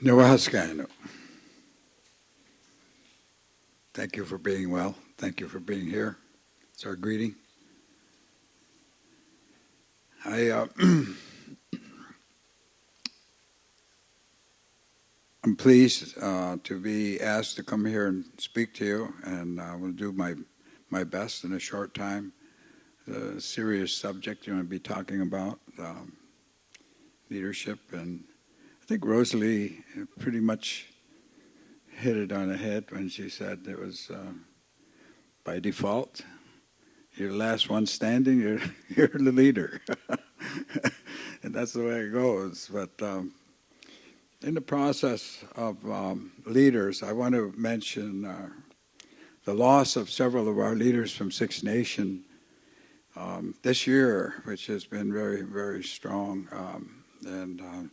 Namaskar. Thank you for being well. Thank you for being here. It's our greeting. I'm pleased to be asked to come here and speak to you, and I will do my best in a short time. The serious subject you want to be talking about, leadership, and I think Rosalie pretty much hit it on the head when she said it was by default. You're the last one standing, you're the leader. And that's the way it goes. But in the process of leaders, I want to mention the loss of several of our leaders from Six Nations this year, which has been very, very strong. And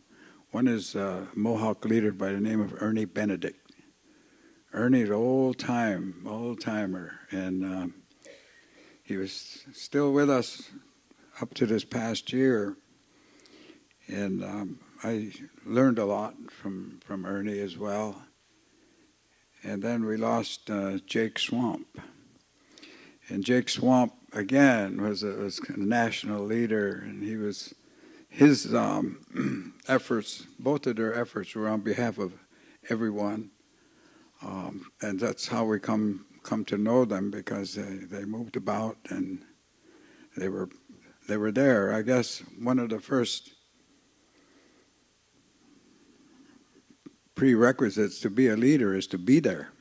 one is a Mohawk leader by the name of Ernie Benedict. Ernie's old-timer, and he was still with us up to this past year, and I learned a lot from Ernie as well. And then we lost Jake Swamp, and Jake Swamp again was a national leader, and his efforts, both of their efforts, were on behalf of everyone. And that's how we come to know them, because they moved about and they were there. I guess one of the first prerequisites to be a leader is to be there.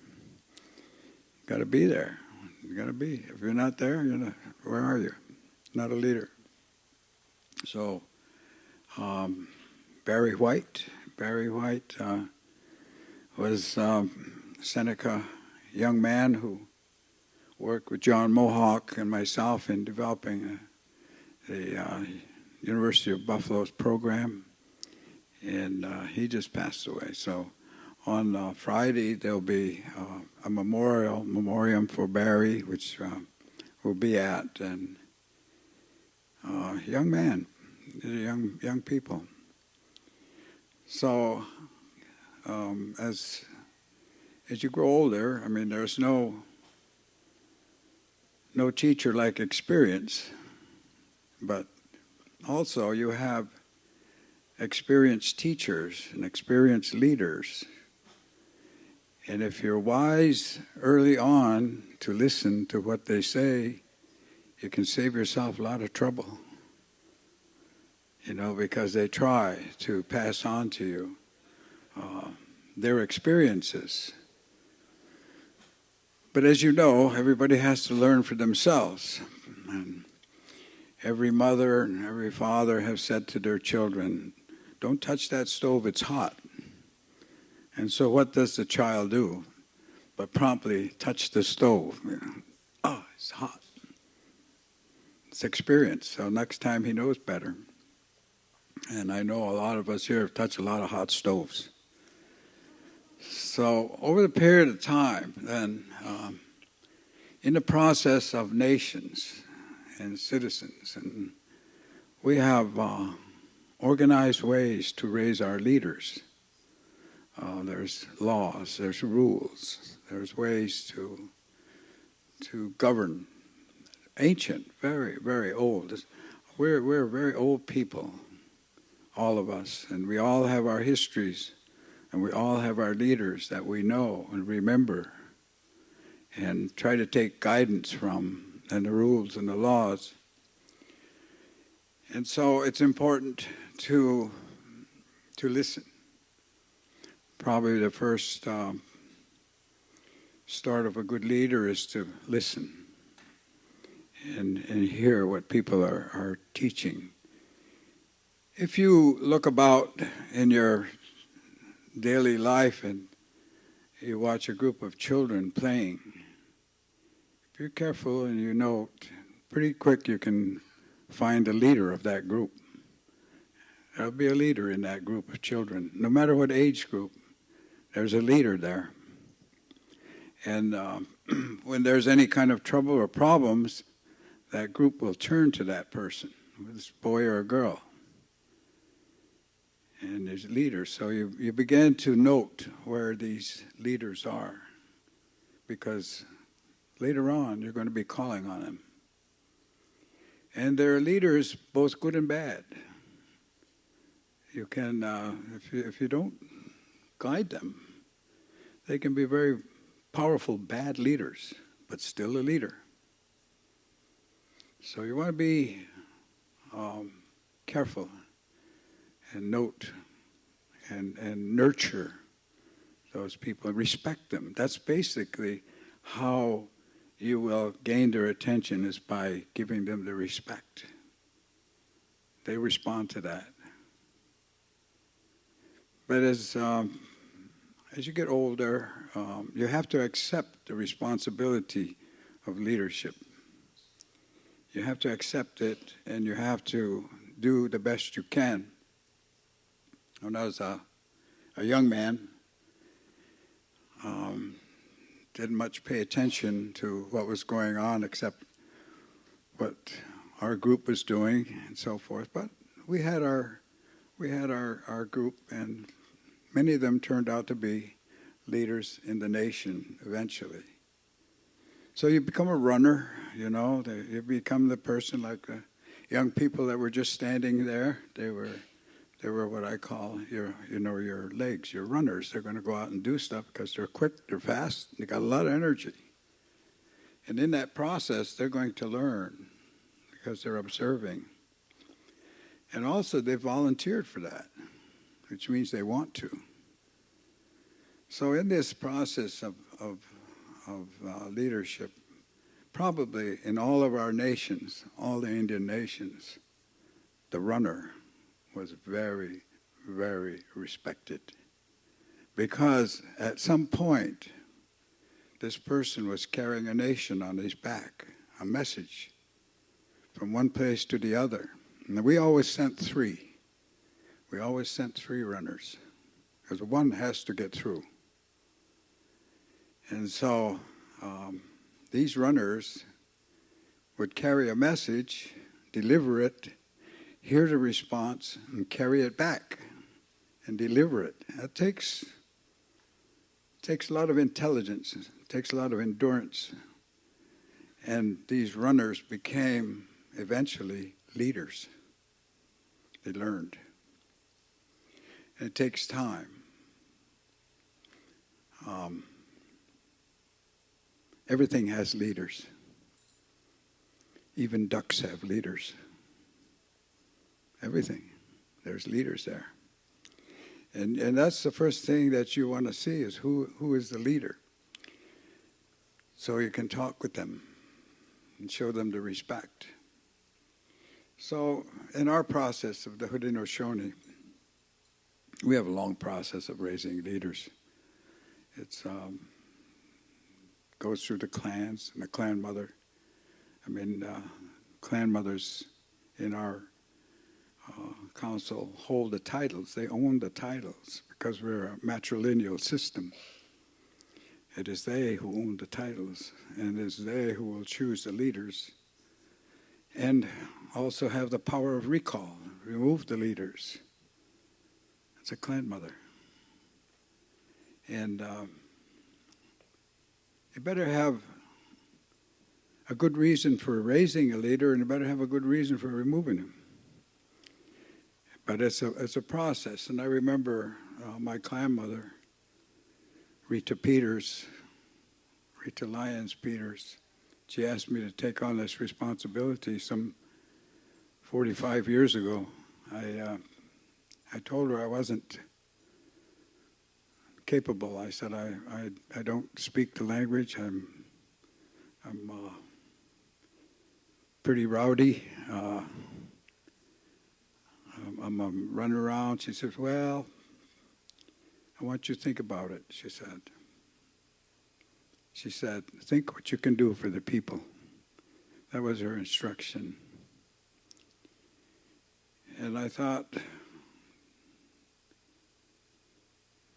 You got to be there. You got to be. If you're not there, where are you? Not a leader. So Barry White was Seneca young man who worked with John Mohawk and myself in developing the University of Buffalo's program, and he just passed away. So on Friday there'll be a memoriam for Barry, which we'll be at, and young man, young people. So as you grow older, I mean, there's no teacher like experience, but also you have experienced teachers and experienced leaders. And if you're wise early on to listen to what they say, you can save yourself a lot of trouble, because they try to pass on to you their experiences. But as you know, everybody has to learn for themselves. And every mother and every father have said to their children, "Don't touch that stove, it's hot." And so what does the child do? But promptly touch the stove. Oh, it's hot. It's experience. So next time he knows better. And I know a lot of us here have touched a lot of hot stoves. So over the period of time, then, in the process of nations and citizens, and we have organized ways to raise our leaders. There's laws, there's rules, there's ways to govern. Ancient, very, very old. We're very old people, all of us, and we all have our histories. And we all have our leaders that we know and remember and try to take guidance from, and the rules and the laws. And so it's important to listen. Probably the first start of a good leader is to listen and hear what people are teaching. If you look about in your daily life and you watch a group of children playing, if you're careful and you note, pretty quick you can find a leader of that group. There'll be a leader in that group of children. No matter what age group, there's a leader there. And when there's any kind of trouble or problems, that group will turn to that person, whether it's a boy or a girl. and there's leaders. So you begin to note where these leaders are, because later on you're going to be calling on them. And there are leaders both good and bad. You can, if you don't guide them, they can be very powerful bad leaders, but still a leader. So you want to be careful and note and nurture those people and respect them. That's basically how you will gain their attention, is by giving them the respect. They respond to that. But as you get older, you have to accept the responsibility of leadership. You have to accept it, and you have to do the best you can. When I was a young man, didn't much pay attention to what was going on except what our group was doing and so forth. But we had our group, and many of them turned out to be leaders in the nation eventually. So you become a runner, you know. You become the person like the young people that were just standing there. They were what I call your legs, your runners. They're going to go out and do stuff because they're quick, they're fast, they got a lot of energy. And in that process, they're going to learn because they're observing. And also, they volunteered for that, which means they want to. So in this process of leadership, probably in all of our nations, all the Indian nations, the runner was very, very respected. Because at some point, this person was carrying a nation on his back, a message from one place to the other. And we always sent three. We always sent three runners, because one has to get through. And so these runners would carry a message, deliver it, hear the response, and carry it back and deliver it. That takes a lot of intelligence, it takes a lot of endurance. And these runners became eventually leaders. They learned. And it takes time. Everything has leaders. Even ducks have leaders. Everything. There's leaders there. And that's the first thing that you want to see, is who is the leader. So you can talk with them and show them the respect. So in our process of the Haudenosaunee, we have a long process of raising leaders. It goes through the clans and the clan mother. Clan mothers in our council hold the titles. They own the titles because we're a matrilineal system. It is they who own the titles, and it is they who will choose the leaders and also have the power of recall, remove the leaders. It's a clan mother. And you better have a good reason for raising a leader, and you better have a good reason for removing him. But it's a process. And I remember my clan mother, Rita Lyons Peters, she asked me to take on this responsibility some 45 years ago. I told her I wasn't capable. I said, I don't speak the language. I'm pretty rowdy. I'm a run around. She says, well, I want you to think about it, she said. She said, think what you can do for the people. That was her instruction. And I thought,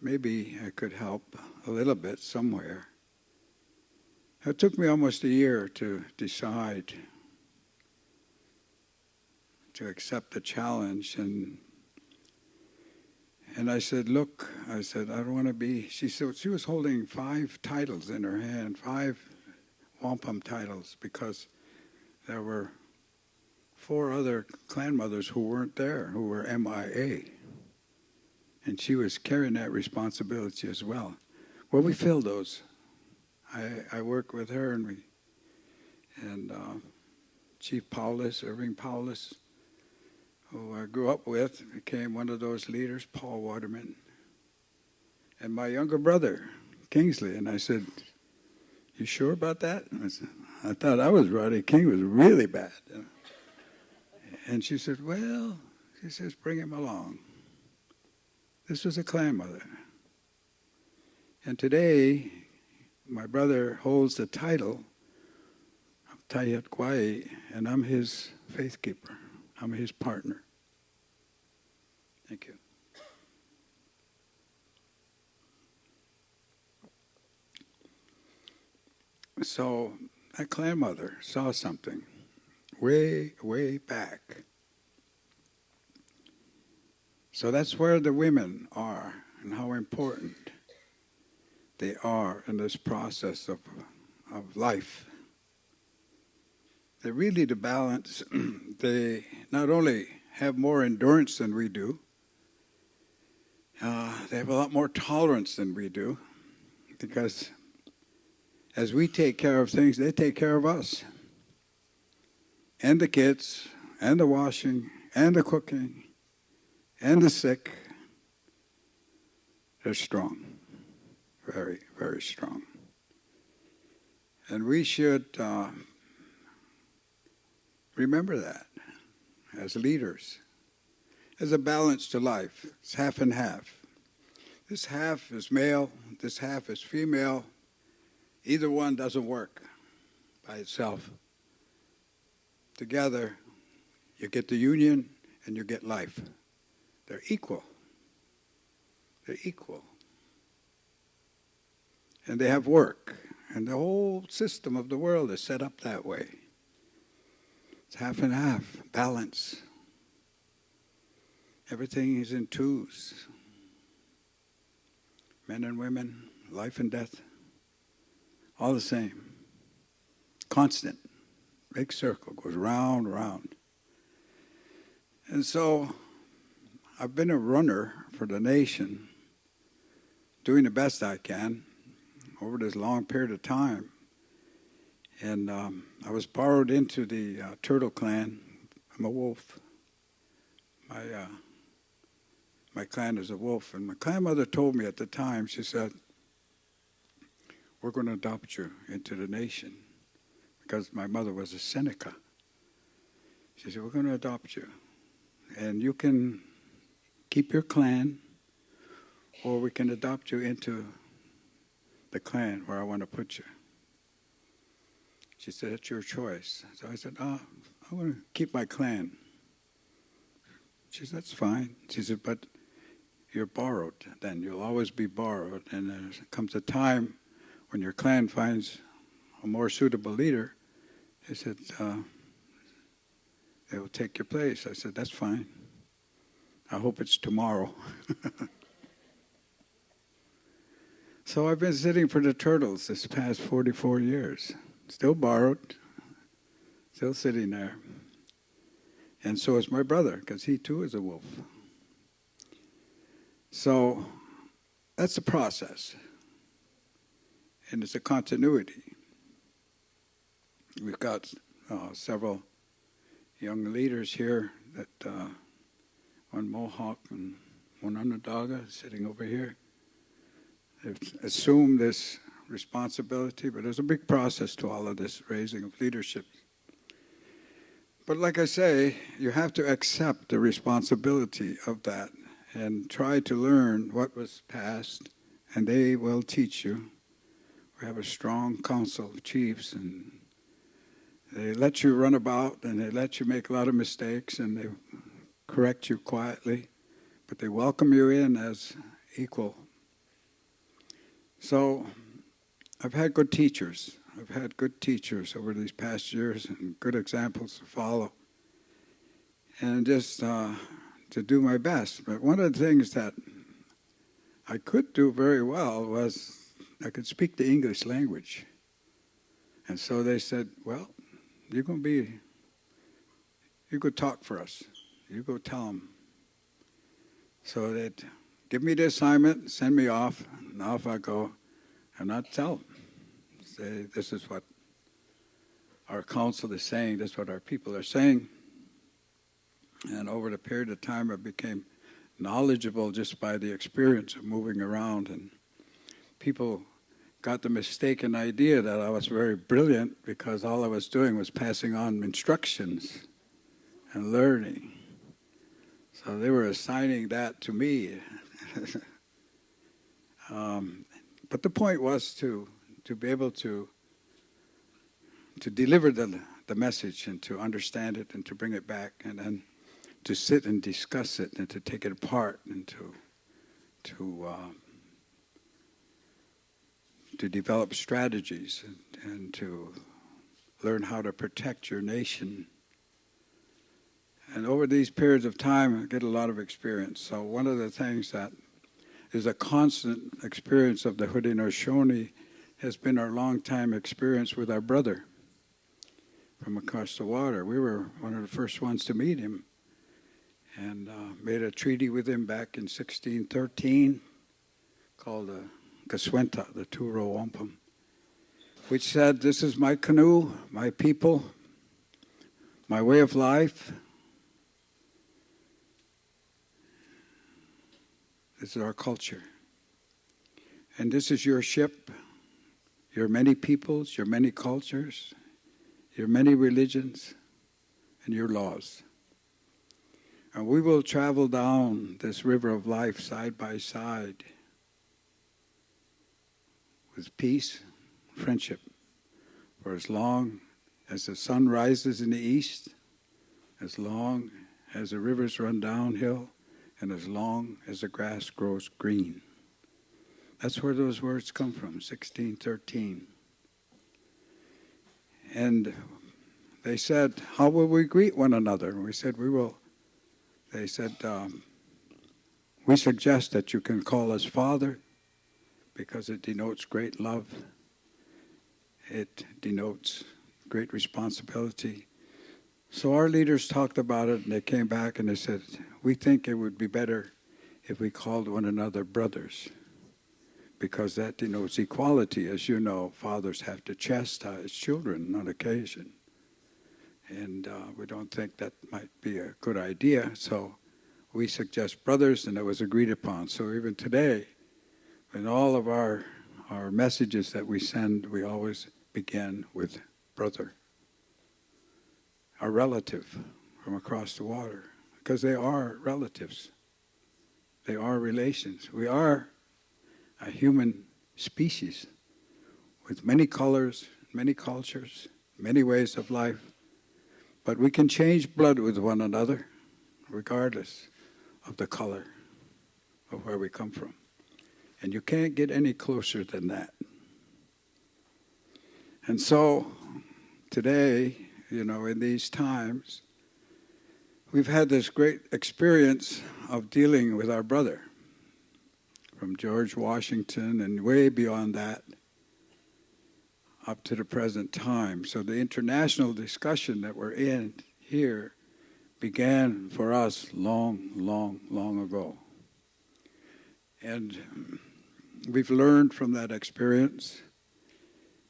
maybe I could help a little bit somewhere. It took me almost a year to decide to accept the challenge, and And I said, look, I said, I don't want to be, she said, she was holding 5 titles in her hand, 5 wampum titles, because there were 4 other clan mothers who weren't there, who were MIA. And she was carrying that responsibility as well. Well, we filled those. I worked with her, and Chief Paulus, Irving Paulus, who I grew up with, became one of those leaders, Paul Waterman, and my younger brother, Kingsley. And I said, you sure about that? I thought I was right. King was really bad. And she said, well, she says, bring him along. This was a clan mother. And today, my brother holds the title of Tayat Kwai, and I'm his faith keeper. I'm his partner. Thank you. So that clan mother saw something way, way back. So that's where the women are and how important they are in this process of life. They're really the balance. They not only have more endurance than we do, they have a lot more tolerance than we do, because as we take care of things, they take care of us. And the kids, and the washing, and the cooking, and the sick. They're strong. Very, very strong. And we should remember that as leaders. There's a balance to life. It's half and half. This half is male, this half is female. Either one doesn't work by itself. Together, you get the union and you get life. They're equal. They're equal. And they have work. And the whole system of the world is set up that way. It's half and half, balance. Everything is in twos. Men and women, life and death, all the same. Constant. Big circle, goes round, round. And so I've been a runner for the nation, doing the best I can over this long period of time. And I was borrowed into the Turtle Clan. I'm a wolf. My clan is a wolf. And my clan mother told me at the time, she said, we're going to adopt you into the nation. Because my mother was a Seneca. She said, we're going to adopt you. And you can keep your clan, or we can adopt you into the clan where I want to put you. She said, it's your choice. So I said, I want to keep my clan. She said, that's fine. She said, but you're borrowed then. You'll always be borrowed. And there comes a time when your clan finds a more suitable leader. They said, they will take your place. I said, that's fine. I hope it's tomorrow. So I've been sitting for the Turtles this past 44 years. Still borrowed, still sitting there. And so is my brother, because he too is a wolf. So that's the process. And it's a continuity. We've got several young leaders here, that one Mohawk and one Onondaga sitting over here. They've assumed this responsibility, but there's a big process to all of this raising of leadership. But like I say, you have to accept the responsibility of that and try to learn what was past, and they will teach you. We have a strong council of chiefs, and they let you run about, and they let you make a lot of mistakes, and they correct you quietly, but they welcome you in as equal. So I've had good teachers. I've had good teachers over these past years and good examples to follow. And just to do my best. But one of the things that I could do very well was I could speak the English language. And so they said, well, you could talk for us. You go tell them. So they'd give me the assignment, send me off, and off I go, and I'd tell them. Say, this is what our council is saying, this is what our people are saying. And over the period of time, I became knowledgeable just by the experience of moving around. And people got the mistaken idea that I was very brilliant because all I was doing was passing on instructions and learning. So they were assigning that to me. But the point was to be able to deliver the message and to understand it and to bring it back and then to sit and discuss it and to take it apart and to develop strategies and to learn how to protect your nation. And over these periods of time, I get a lot of experience. So one of the things that is a constant experience of the Haudenosaunee has been our long-time experience with our brother from across the water. We were one of the first ones to meet him and made a treaty with him back in 1613 called the Kaswenta, the Turo Wampum, which said, this is my canoe, my people, my way of life. This is our culture. And this is your ship, your many peoples, your many cultures, your many religions, and your laws. And we will travel down this river of life side by side with peace, friendship, for as long as the sun rises in the east, as long as the rivers run downhill, and as long as the grass grows green. That's where those words come from, 1613. And they said, how will we greet one another? And we said, we will. They said, we suggest that you can call us Father because it denotes great love. It denotes great responsibility. So our leaders talked about it and they came back and they said, we think it would be better if we called one another brothers because that denotes equality. As you know, fathers have to chastise children on occasion. And we don't think that might be a good idea, so we suggest brothers, and it was agreed upon. So even today, in all of our messages that we send, we always begin with brother, our relative from across the water, because they are relatives. They are relations. We are a human species with many colors, many cultures, many ways of life. But we can change blood with one another, regardless of the color of where we come from. And you can't get any closer than that. And so, today, in these times, we've had this great experience of dealing with our brother, from George Washington and way beyond that, up to the present time. So the international discussion that we're in here began for us long, long, long ago. And we've learned from that experience.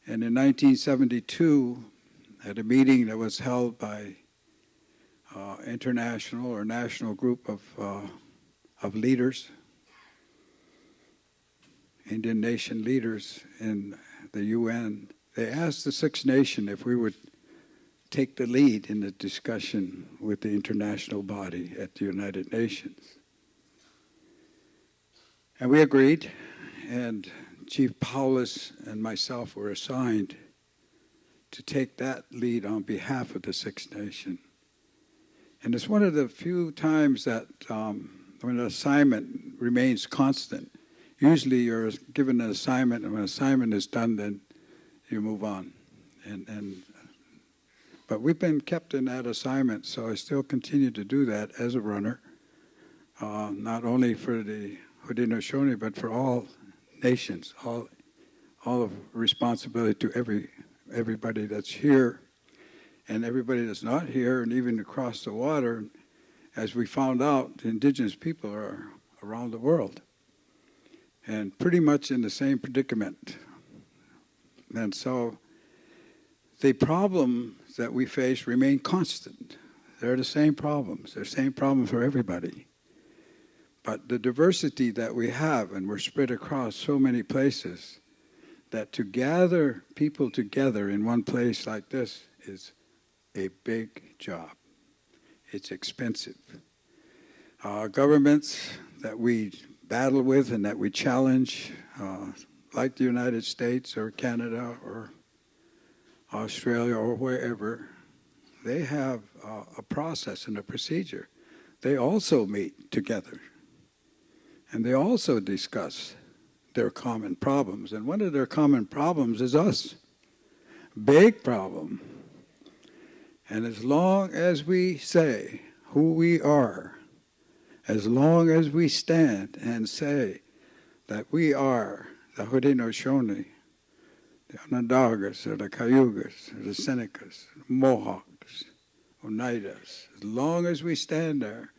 And in 1972, at a meeting that was held by international or national group of leaders, Indian nation leaders in the UN, they asked the Six Nations if we would take the lead in the discussion with the international body at the United Nations. And we agreed, and Chief Paulus and myself were assigned to take that lead on behalf of the Six Nations. And it's one of the few times that when an assignment remains constant, usually you're given an assignment, and when an assignment is done, then you move on. But we've been kept in that assignment, so I still continue to do that as a runner, not only for the Haudenosaunee, but for all nations, all of responsibility to everybody that's here and everybody that's not here, and even across the water. As we found out, the indigenous people are around the world and pretty much in the same predicament. And so the problems that we face remain constant. They're the same problems. They're the same problems for everybody. But the diversity that we have, and we're spread across so many places, that to gather people together in one place like this is a big job. It's expensive. Governments that we battle with and that we challenge, like the United States or Canada or Australia or wherever, they have a process and a procedure. They also meet together. And they also discuss their common problems. And one of their common problems is us. Big problem. And as long as we say who we are, as long as we stand and say that we are the Haudenosaunee, the Onondagas, or the Cayugas, or the Senecas, Mohawks, Oneidas, as long as we stand there,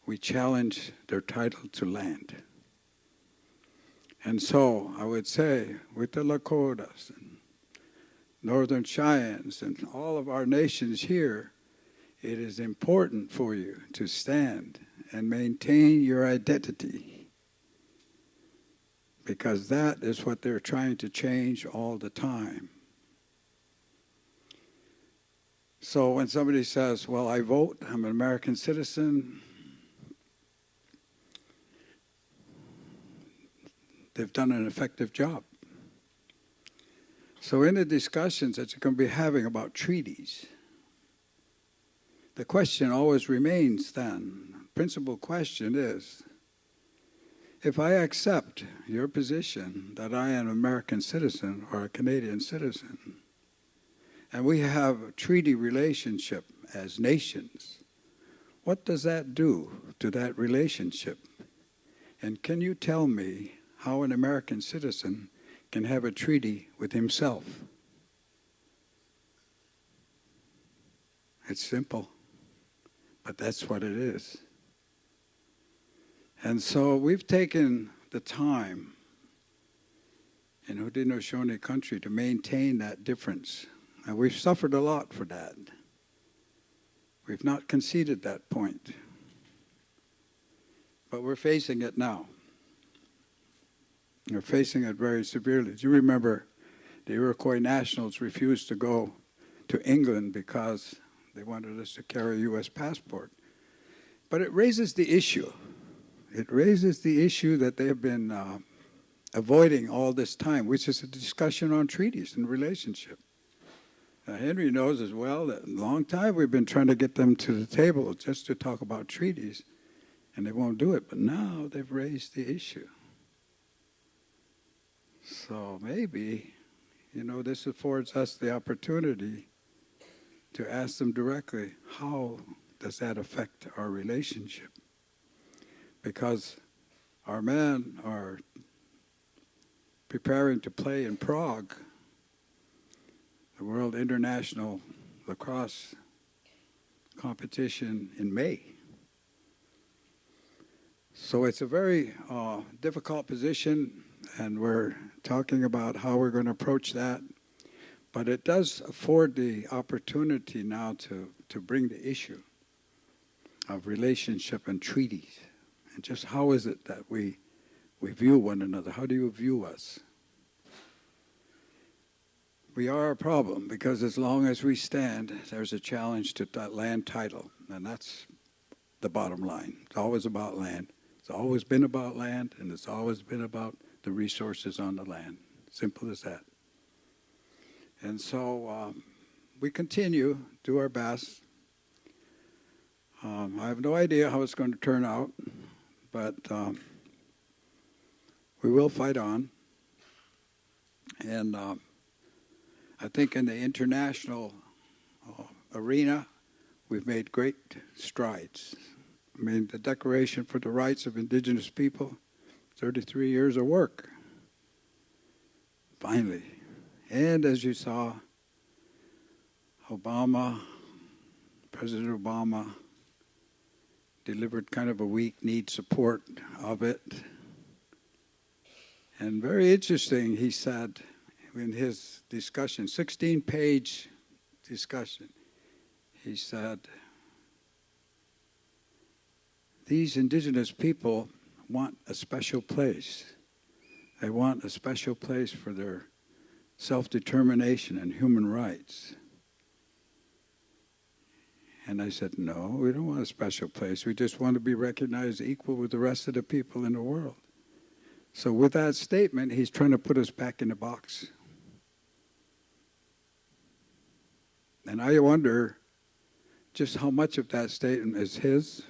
we challenge their title to land. And so I would say, with the Lakotas and Northern Cheyennes and all of our nations here, it is important for you to stand and maintain your identity, because that is what they're trying to change all the time. So when somebody says, well, I vote, I'm an American citizen, they've done an effective job. So in the discussions that you're going to be having about treaties, the question always remains then, principal question is, if I accept your position that I am an American citizen or a Canadian citizen, and we have a treaty relationship as nations, what does that do to that relationship? And can you tell me how an American citizen can have a treaty with himself? It's simple, but that's what it is. And so we've taken the time in Haudenosaunee country to maintain that difference. And we've suffered a lot for that. We've not conceded that point. But we're facing it now. We're facing it very severely. Do you remember the Iroquois Nationals refused to go to England because they wanted us to carry a U.S. passport? But it raises the issue. It raises the issue that they have been avoiding all this time, which is a discussion on treaties and relationship. Henry knows as well that a long time we've been trying to get them to the table just to talk about treaties, and they won't do it. But now they've raised the issue. So maybe, this affords us the opportunity to ask them directly, how does that affect our relationship? Because our men are preparing to play in Prague, the World International Lacrosse competition in May. So it's a very difficult position, and we're talking about how we're going to approach that. But it does afford the opportunity now to bring the issue of relationship and treaties. And just how is it that we view one another? How do you view us? We are a problem, because as long as we stand, there's a challenge to that land title. And that's the bottom line. It's always about land. It's always been about land, and it's always been about the resources on the land. Simple as that. And so we continue, do our best. I have no idea how it's going to turn out, but we will fight on. And I think in the international arena, we've made great strides. I mean, the Declaration for the Rights of Indigenous People 33 years of work. Finally. And as you saw, President Obama, delivered kind of a weak-kneed support of it. And very interesting, he said in his discussion, 16-page discussion, he said, these indigenous people want a special place. They want a special place for their self-determination and human rights. And I said, no, we don't want a special place. We just want to be recognized equal with the rest of the people in the world. So with that statement, he's trying to put us back in the box. And I wonder just how much of that statement is his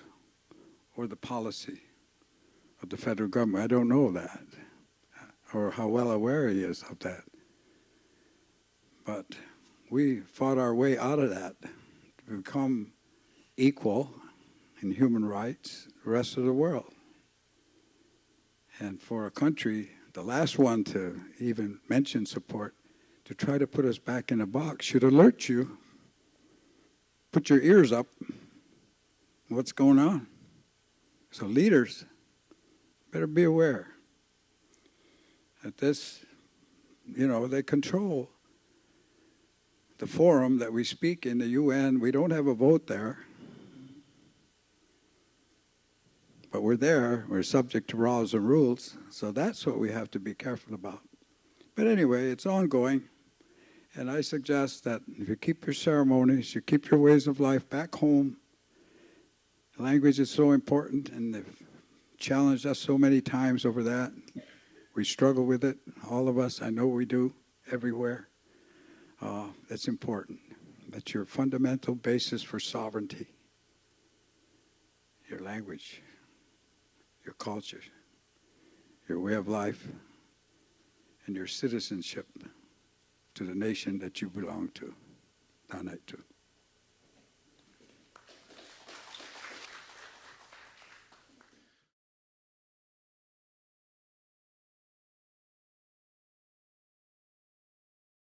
or the policy of the federal government. I don't know that, or how well aware he is of that. But we fought our way out of that to become equal in human rights, the rest of the world. And for a country, the last one to even mention support, to try to put us back in a box should alert you. Put your ears up. What's going on? So leaders better be aware that this, they control the forum that we speak in, the UN. We don't have a vote there. But we're there. We're subject to laws and rules. So that's what we have to be careful about. But anyway, it's ongoing. And I suggest that if you keep your ceremonies, you keep your ways of life back home. Language is so important, and they've challenged us so many times over that. We struggle with it, all of us. I know we do, everywhere. That's important. That's your fundamental basis for sovereignty. Your language, your culture, your way of life, and your citizenship to the nation that you belong to. Tanaitu.